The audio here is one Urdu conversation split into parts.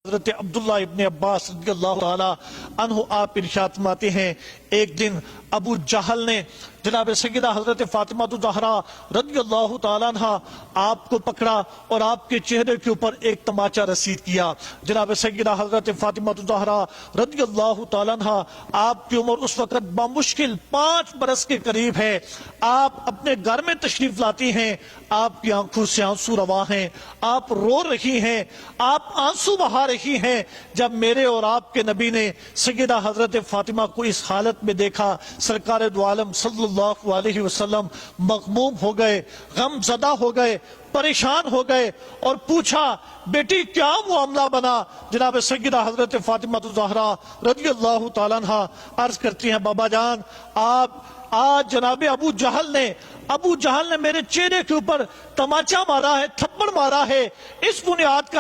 حضرت عبداللہ ابن عباس رضی اللہ تعالی عنہ آپ ارشاد فرماتے ہیں ایک دن ابو جہل نے جناب سیدہ حضرت فاطمہ الزہرا رضی اللہ تعالیٰ عنہ آپ کو پکڑا اور آپ کے چہرے کے اوپر ایک تماچا رسید کیا۔ جناب سیدہ حضرت فاطمہ الزہرا رضی اللہ تعالیٰ عنہ آپ کی عمر اس وقت بمشکل 5 برس کے قریب ہے۔ آپ اپنے گھر میں تشریف لاتی ہیں، آپ کی آنکھوں سے آنسو رواں ہیں، آپ رو رہی ہیں، آپ آنسو بہا رہی ہیں۔ جب میرے اور آپ کے نبی نے سیدہ حضرت فاطمہ کو اس حالت میں دیکھا، سرکار دو عالم صلی اللہ علیہ وسلم مغموم ہو گئے، غم زدہ ہو گئے، پریشان ہو گئے اور پوچھا بیٹی کیا معاملہ بنا؟ جناب سیدہ حضرت فاطمہ الزہرا رضی اللہ تعالیٰ عنہ عرض کرتی ہیں بابا جان، آج جناب ابو جہل نے میرے چہرے کے اوپر تماچا مارا ہے، تھپڑ مارا ہے، اس بنیاد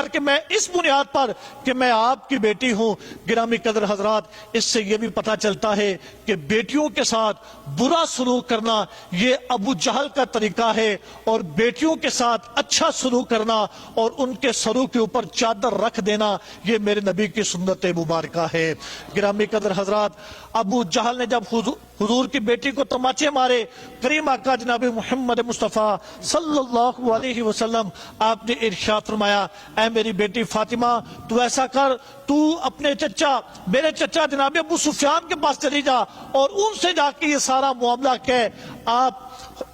پر کہ میں آپ کی بیٹی ہوں۔ گرامی قدر حضرات، اس سے یہ بھی پتہ چلتا ہے کہ بیٹیوں کے ساتھ برا سلوک کرنا یہ ابو جہل کا طریقہ ہے، اور بیٹیوں کے ساتھ اچھا سلوک کرنا اور ان کے سروں کے اوپر چادر رکھ دینا یہ میرے نبی کی سنت مبارکہ ہے۔ گرامی قدر حضرات، ابو جہل نے جب حضور کی بیٹی کو تماچے مارے، کریم آقا جناب محمد مصطفیٰ صلی اللہ علیہ وسلم آپ نے ارشاد فرمایا اے میری بیٹی فاطمہ، تو ایسا کر، تو اپنے میرے چچا جناب ابو سفیان کے پاس چلی جا اور ان سے جا کے یہ سارا معاملہ کہہ۔ آپ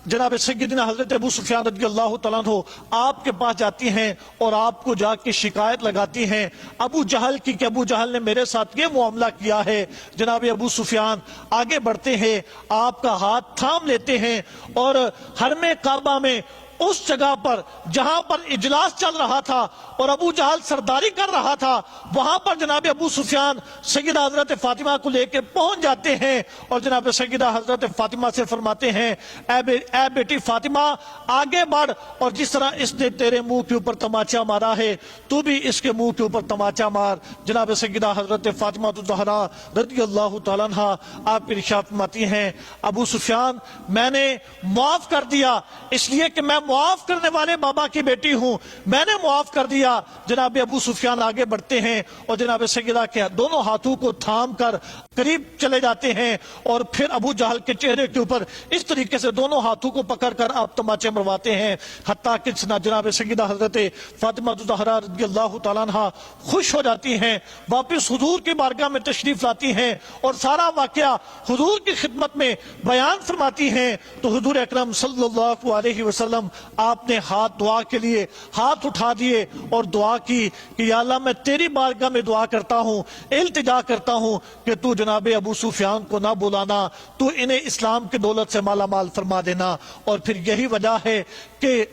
جناب سیدنا حضرت ابو سفیان رضی اللہ تعالیٰ عنہ آپ کے پاس جاتی ہیں اور آپ کو جا کے شکایت لگاتی ہیں ابو جہل کی کہ ابو جہل نے میرے ساتھ یہ معاملہ کیا ہے۔ جناب ابو سفیان آگے بڑھتے ہیں، آپ کا ہاتھ تھام لیتے ہیں اور حرم کعبہ میں اس جگہ پر جہاں پر اجلاس چل رہا تھا اور ابو جہل سرداری کر رہا تھا، وہاں پر جناب ابو سفیان سیدہ حضرت فاطمہ کو لے کے پہنچ جاتے ہیں اور جناب سیدہ حضرت فاطمہ سے فرماتے ہیں اے بیٹی فاطمہ آگے بڑھ، اور جس طرح اس نے تیرے منہ کے اوپر تماچا مارا ہے تو بھی اس کے منہ کے اوپر تماچا مار۔ جناب سیدہ حضرت فاطمہ الزہرا رضی اللہ تعالیٰ عنہ آپ ارشاد فرماتی ہیں ابو سفیان میں نے معاف کر دیا، اس لیے کہ میں معاف کرنے والے بابا کی بیٹی ہوں، میں نے معاف کر دیا۔ جناب ابو سفیان آگے بڑھتے ہیں اور جناب سیدہ کے دونوں ہاتھوں کو تھام کر قریب چلے جاتے ہیں اور پھر ابو جہل کے چہرے کے اوپر اس طریقے سے دونوں ہاتھوں کو پکڑ کر آپ تماچے مرواتے ہیں، حتیٰ کہ جناب سیدہ حضرت فاطمہ الزہرا رضی اللہ تعالیٰ عنہ خوش ہو جاتی ہیں، واپس حضور کی بارگاہ میں تشریف لاتی ہیں اور سارا واقعہ حضور کی خدمت میں بیان فرماتی ہیں۔ تو حضور اکرم صلی اللہ علیہ وسلم آپ نے دعا کے لیے ہاتھ اٹھا دیے اور دعا کی کہ یا اللہ میں تیری بارگاہ میں دعا کرتا ہوں، التجا کرتا ہوں کہ تو جناب ابو سفیان کو نہ بلانا، تو انہیں اسلام کی دولت سے مالا مال فرما دینا۔ اور پھر یہی وجہ ہے کہ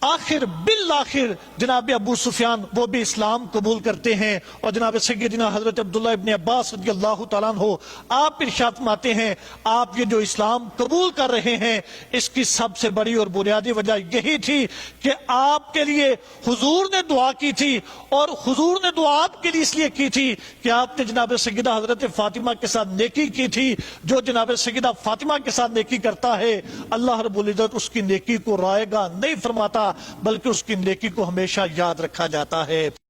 آخر بالآخر جناب ابو سفیان وہ بھی اسلام قبول کرتے ہیں، اور جناب سیدنا حضرت عبداللہ ابن عباس رضی اللہ تعالیٰ عنہ آپ ارشاد فرماتے ہیں آپ یہ جو اسلام قبول کر رہے ہیں اس کی سب سے بڑی اور بنیادی وجہ یہی تھی کہ آپ کے لیے حضور نے دعا کی تھی، اور حضور نے دعا آپ کے لیے اس لیے کی تھی کہ آپ نے جناب سیدہ حضرت فاطمہ کے ساتھ نیکی کی تھی۔ جو جناب سیدہ فاطمہ کے ساتھ نیکی کرتا ہے اللہ رب العزت اس کی نیکی کو رائے گا نہیں فرماتا، بلکہ اس کی نیکی کو ہمیشہ یاد رکھا جاتا ہے۔